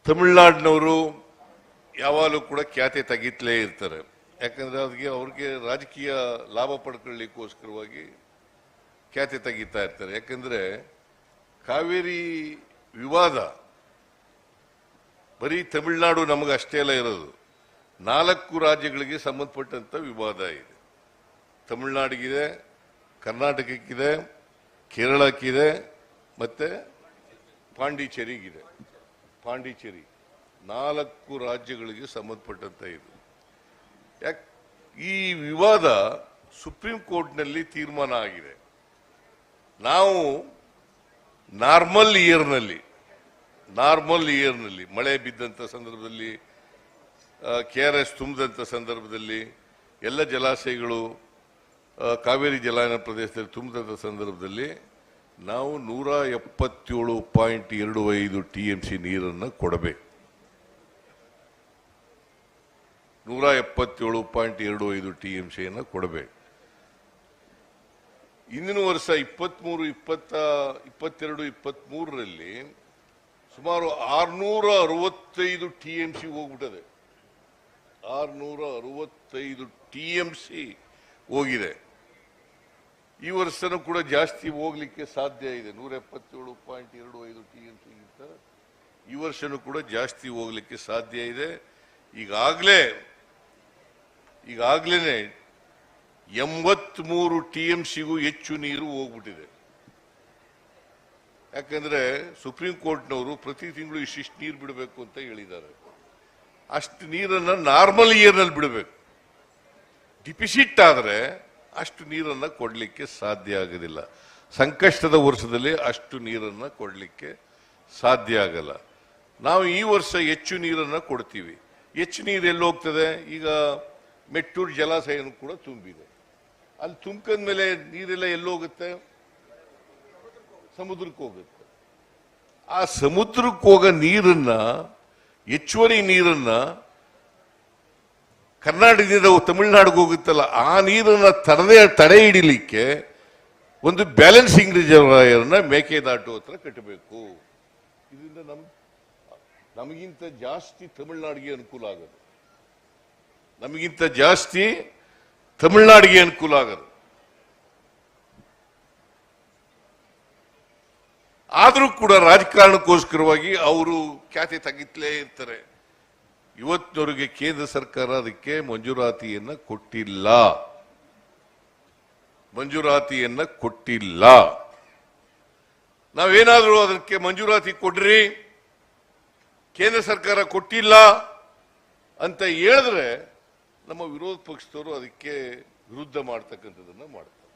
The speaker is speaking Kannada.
ತಮಿಳುನಾಡಿನವರು ಯಾವಾಗಲೂ ಕೂಡ ಖ್ಯಾತೆ ತೆಗಿತಲೇ ಇರ್ತಾರೆ. ಯಾಕಂದ್ರೆ ಅವ್ರಿಗೆ ರಾಜಕೀಯ ಲಾಭ ಪಡ್ಕೊಳ್ಳಿಕ್ಕೋಸ್ಕರವಾಗಿ ಖ್ಯಾತೆ ತೆಗಿತಾ ಇರ್ತಾರೆ. ಯಾಕಂದ್ರೆ ಕಾವೇರಿ ವಿವಾದ ಬರೀ ತಮಿಳುನಾಡು ನಮಗೆ ಅಷ್ಟೇ ಅಲ್ಲ ಇರೋದು, 4 ರಾಜ್ಯಗಳಿಗೆ ಸಂಬಂಧಪಟ್ಟಂತ ವಿವಾದ ಇದೆ. ತಮಿಳುನಾಡಿಗಿದೆ, ಕರ್ನಾಟಕಕ್ಕಿದೆ, ಕೇರಳಕ್ಕಿದೆ, ಮತ್ತೆ ಪಾಂಡಿಚೇರಿಗಿದೆ. ಪಾಂಡಿಚೇರಿ 4 ರಾಜ್ಯಗಳಿಗೆ ಸಂಬಂಧಪಟ್ಟಂತ ಇದು. ಈ ವಿವಾದ ಸುಪ್ರೀಂ ಕೋರ್ಟ್ನಲ್ಲಿ ತೀರ್ಮಾನ ಆಗಿದೆ. ನಾವು ನಾರ್ಮಲ್ ಇಯರ್ನಲ್ಲಿ ಮಳೆ ಬಿದ್ದಂತ ಸಂದರ್ಭದಲ್ಲಿ, KRS ತುಂಬಿದಂತ ಸಂದರ್ಭದಲ್ಲಿ, ಎಲ್ಲ ಜಲಾಶಯಗಳು ಕಾವೇರಿ ಜಲಾನಯನ ಪ್ರದೇಶದಲ್ಲಿ ತುಂಬಿದಂತ ಸಂದರ್ಭದಲ್ಲಿ ನಾವು 177.25 TMC ನೀರನ್ನು ಕೊಡಬೇಕು. 177.25 TMC ಕೊಡಬೇಕು. ಇಂದಿನ ವರ್ಷ 22-23ರಲ್ಲಿ ಸುಮಾರು 665 TMC ಹೋಗ್ಬಿಟ್ಟದೆ. 665 TMC ಹೋಗಿದೆ. ಈ ವರ್ಷನೂ ಕೂಡ ಜಾಸ್ತಿ ಹೋಗ್ಲಿಕ್ಕೆ ಸಾಧ್ಯ ಇದೆ. 177.25 TMC ಗಿಂತ ಈ ವರ್ಷನೂ ಕೂಡ ಜಾಸ್ತಿ ಹೋಗ್ಲಿಕ್ಕೆ ಸಾಧ್ಯ ಇದೆ. ಈಗಾಗಲೇ 83 TMCಗೂ ಹೆಚ್ಚು ನೀರು ಹೋಗ್ಬಿಟ್ಟಿದೆ. ಯಾಕಂದ್ರೆ ಸುಪ್ರೀಂ ಕೋರ್ಟ್ನವರು ಪ್ರತಿ ತಿಂಗಳು ಇಷ್ಟಿಷ್ಟು ನೀರು ಬಿಡಬೇಕು ಅಂತ ಹೇಳಿದ್ದಾರೆ. ಅಷ್ಟು ನೀರನ್ನ ನಾರ್ಮಲ್ ಇಯರ್ನಲ್ಲಿ ಬಿಡಬೇಕು. ಡಿಫಿಸಿಟ್ ಆದ್ರೆ ಅಷ್ಟು ನೀರನ್ನ ಕೊಡ್ಲಿಕ್ಕೆ ಸಾಧ್ಯ ಆಗೋದಿಲ್ಲ. ಸಂಕಷ್ಟದ ವರ್ಷದಲ್ಲಿ ಅಷ್ಟು ನೀರನ್ನ ಕೊಡ್ಲಿಕ್ಕೆ ಸಾಧ್ಯ ಆಗಲ್ಲ. ನಾವು ಈ ವರ್ಷ ಹೆಚ್ಚು ನೀರನ್ನ ಕೊಡ್ತೀವಿ. ಹೆಚ್ಚು ನೀರು ಎಲ್ಲಿ ಹೋಗ್ತದೆ? ಈಗ ಮೆಟ್ಟೂರು ಜಲಾಶಯ ಕೂಡ ತುಂಬಿದೆ. ಅಲ್ಲಿ ತುಂಬಿಕೊಂಡ್ಮೇಲೆ ನೀರೆಲ್ಲ ಎಲ್ಲೋಗುತ್ತೆ? ಸಮುದ್ರಕ್ಕೆ ಹೋಗುತ್ತೆ. ಆ ಸಮುದ್ರಕ್ಕೆ ಹೋಗೋ ನೀರನ್ನ, ಹೆಚ್ಚುವರಿ ನೀರನ್ನ ಕರ್ನಾಟಕದಿಂದ ತಮಿಳುನಾಡಿಗೆ ಹೋಗುತ್ತಲ್ಲ, ಆ ನೀರನ್ನ ತಡೆ ಹಿಡಿಲಿಕ್ಕೆ ಒಂದು ಬ್ಯಾಲೆನ್ಸಿಂಗ್ ರಿಸರ್ವಾಯರ್ನ ಮೇಕೆದಾಟು ಹತ್ರ ಕಟ್ಟಬೇಕು. ಇದರಿಂದ ನಮಗಿಂತ ಜಾಸ್ತಿ ತಮಿಳುನಾಡಿಗೆ ಅನುಕೂಲ ಆಗೋದು. ಆದರೂ ಕೂಡ ರಾಜಕಾರಣಕ್ಕೋಸ್ಕರವಾಗಿ ಅವರು ಖ್ಯಾತಿ ತೆಗಿತಲೇ ಇರ್ತಾರೆ. ಇವತ್ತಿನವರೆಗೆ ಕೇಂದ್ರ ಸರ್ಕಾರ ಅದಕ್ಕೆ ಮಂಜೂರಾತಿಯನ್ನ ಕೊಟ್ಟಿಲ್ಲ. ನಾವೇನಾದ್ರೂ ಅದಕ್ಕೆ ಮಂಜೂರಾತಿ ಕೊಡ್ರಿ, ಕೇಂದ್ರ ಸರ್ಕಾರ ಕೊಟ್ಟಿಲ್ಲ ಅಂತ ಹೇಳಿದ್ರೆ ನಮ್ಮ ವಿರೋಧ ಪಕ್ಷದವರು ಅದಕ್ಕೆ ವಿರುದ್ಧ ಮಾಡ್ತಕ್ಕಂಥದ್ದನ್ನ ಮಾಡ್ತಾರೆ.